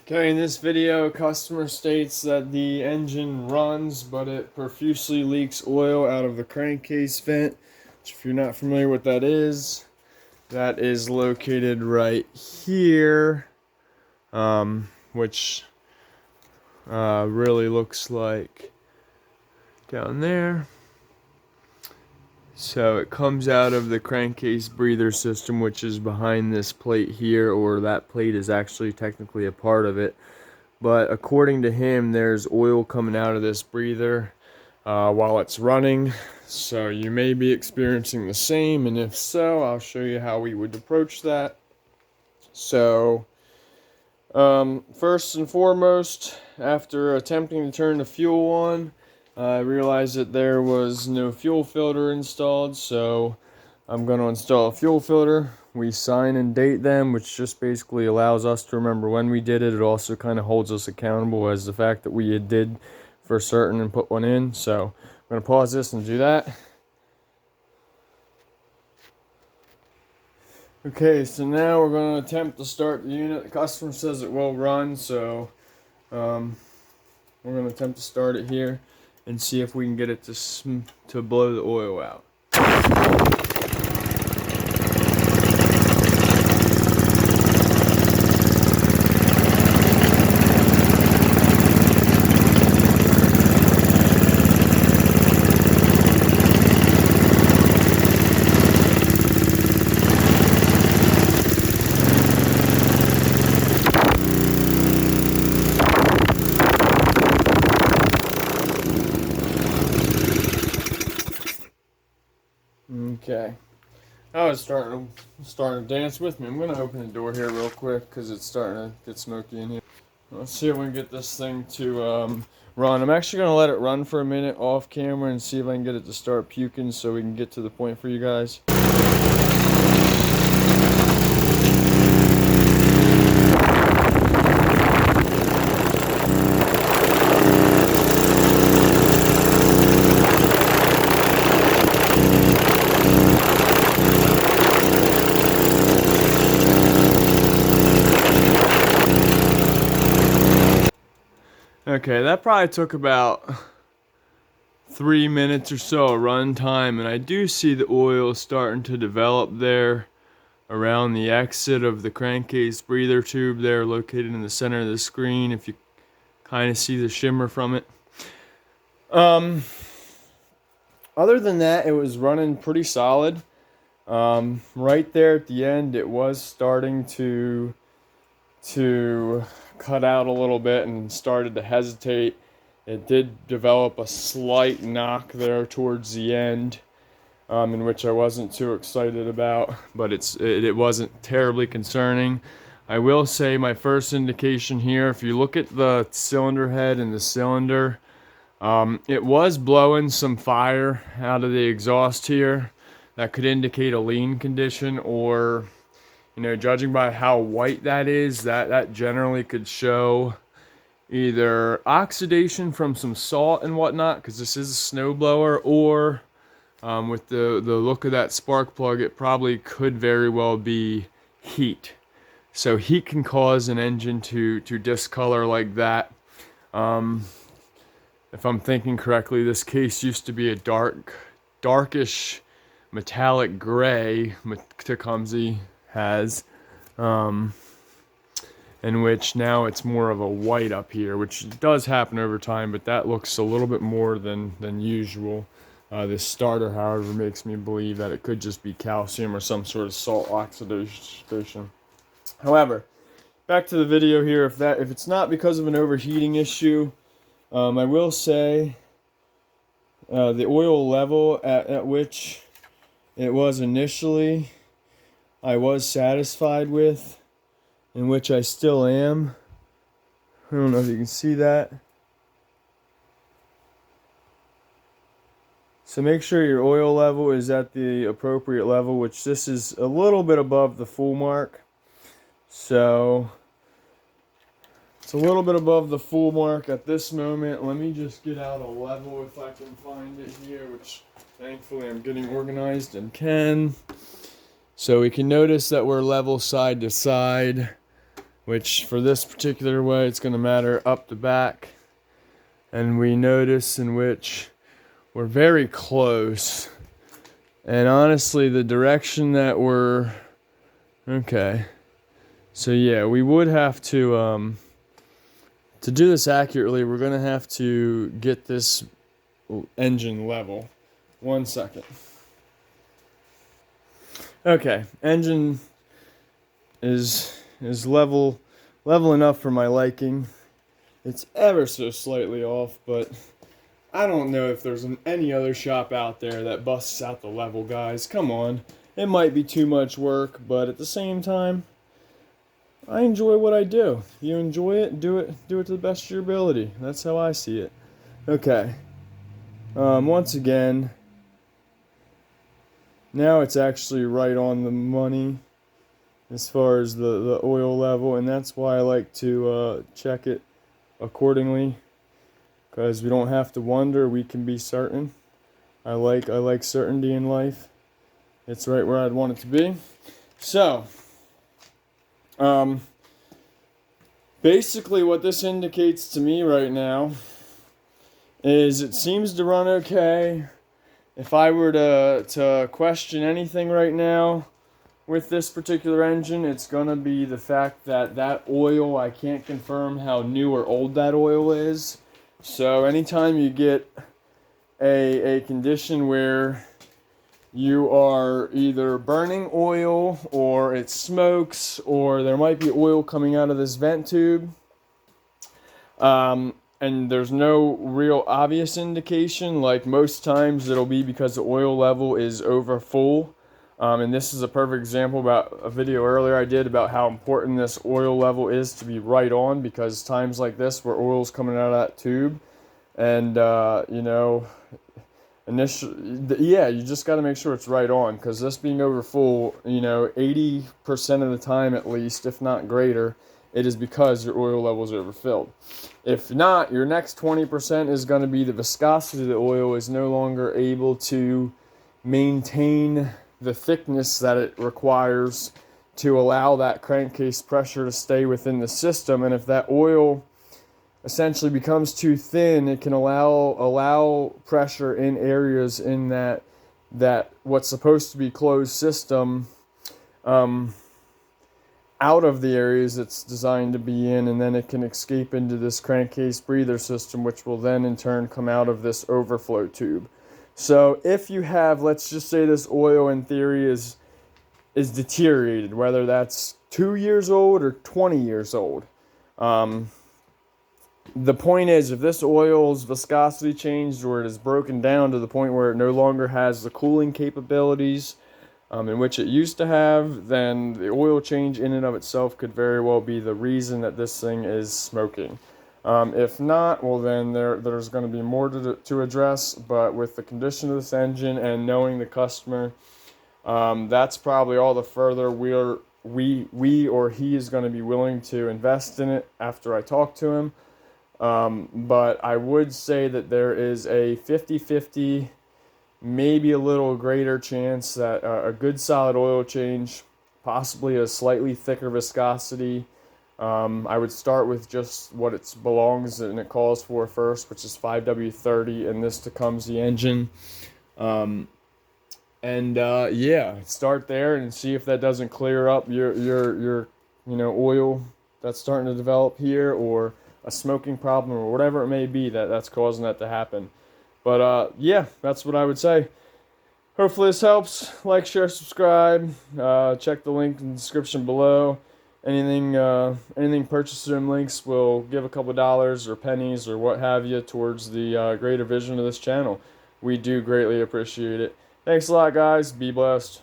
Okay, in this video, customer states that the engine runs, but it profusely leaks oil out of the crankcase vent, which if you're not familiar with that is located right here, which really looks like down there. So it comes out of the crankcase breather system, which is behind this plate here, or that plate is actually technically a part of it. But according to him, there's oil coming out of this breather while it's running. So you may be experiencing the same, and if so, I'll show you how we would approach that. So first and foremost, after attempting to turn the fuel on, I realized that there was no fuel filter installed, so I'm going to install a fuel filter. We sign and date them, which just basically allows us to remember when we did it. It also kind of holds us accountable as the fact that we did for certain and put one in. So I'm going to pause this and do that. Okay, so now we're going to attempt to start the unit. The customer says it will run, so we're going to attempt to start it here and see if we can get it to blow the oil out. Okay, I was starting to dance with me. I'm gonna open the door here real quick because it's starting to get smoky in here. Let's see if we can get this thing to run. I'm actually gonna let it run for a minute off camera and see if I can get it to start puking so we can get to the point for you guys. Okay, that probably took about 3 minutes or so of run time, and I do see the oil starting to develop there around the exit of the crankcase breather tube there, located in the center of the screen, if you kind of see the shimmer from it. Other than that, it was running pretty solid. Right there at the end, it was starting to cut out a little bit and started to hesitate. It did develop a slight knock there towards the end, in which I wasn't too excited about, but it wasn't terribly concerning. I will say my first indication here, if you look at the cylinder head and the cylinder, it was blowing some fire out of the exhaust here. That could indicate a lean condition, or judging by how white that is, that generally could show either oxidation from some salt and whatnot, because this is a snowblower, or with the look of that spark plug, it probably could very well be heat. So heat can cause an engine to discolor like that. If I'm thinking correctly, this case used to be a darkish metallic gray, Tecumseh has, in which now it's more of a white up here, which does happen over time, but that looks a little bit more than usual. This starter, however, makes me believe that it could just be calcium or some sort of salt oxidation. However, back to the video here. If it's not because of an overheating issue, I will say the oil level at which it was initially, I was satisfied with, in which I still am. I don't know if you can see that. So make sure your oil level is at the appropriate level, which this is a little bit above the full mark. So it's a little bit above the full mark at this moment. Let me just get out a level if I can find it here, which thankfully I'm getting organized and can. So we can notice that we're level side to side. which for this particular way, it's going to matter up to back. And we notice in which we're very close. And honestly, the direction that we're... Okay. So yeah, we would have to do this accurately, we're going to have to get this engine level. 1 second. Okay, engine is level enough for my liking. It's ever so slightly off, but I don't know if there's any other shop out there that busts out the level, guys. Come on. It might be too much work, but at the same time, I enjoy what I do. If you enjoy it, do it to the best of your ability. That's how I see it. Okay. Once again, now it's actually right on the money as far as the oil level, and that's why I like to check it accordingly, because we don't have to wonder, we can be certain. I like certainty in life. It's right where I'd want it to be. So, basically what this indicates to me right now is it seems to run okay. If I were to question anything right now with this particular engine, it's going to be the fact that oil, I can't confirm how new or old that oil is. So anytime you get a condition where you are either burning oil or it smokes or there might be oil coming out of this vent tube, and there's no real obvious indication, like most times it'll be because the oil level is over full. And this is a perfect example about a video earlier I did about how important this oil level is to be right on, because times like this where oil's coming out of that tube and initially, yeah, you just got to make sure it's right on, because this being over full, 80% of the time at least, if not greater, it is because your oil level is overfilled. If not, your next 20% is going to be the viscosity of the oil is no longer able to maintain the thickness that it requires to allow that crankcase pressure to stay within the system. And if that oil essentially becomes too thin, it can allow pressure in areas in that what's supposed to be closed system out of the areas it's designed to be in, and then it can escape into this crankcase breather system, which will then in turn come out of this overflow tube. So if you have, let's just say this oil in theory is deteriorated, whether that's 2 years old or 20 years old, the point is, if this oil's viscosity changed or it is broken down to the point where it no longer has the cooling capabilities in which it used to have, then the oil change in and of itself could very well be the reason that this thing is smoking. If not, well then there's going to be more to address, but with the condition of this engine and knowing the customer, that's probably all the further we or he is going to be willing to invest in it after I talk to him. But I would say that there is a 50-50, maybe a little greater chance that a good solid oil change, possibly a slightly thicker viscosity. I would start with just what it belongs and it calls for first, which is 5W30 and this Tecumseh engine. Yeah, start there and see if that doesn't clear up your oil that's starting to develop here, or a smoking problem, or whatever it may be that's causing that to happen. But yeah, that's what I would say. Hopefully this helps. Like, share, subscribe. Check the link in the description below. Anything purchased through them links will give a couple dollars or pennies or what have you towards the greater vision of this channel. We do greatly appreciate it. Thanks a lot, guys. Be blessed.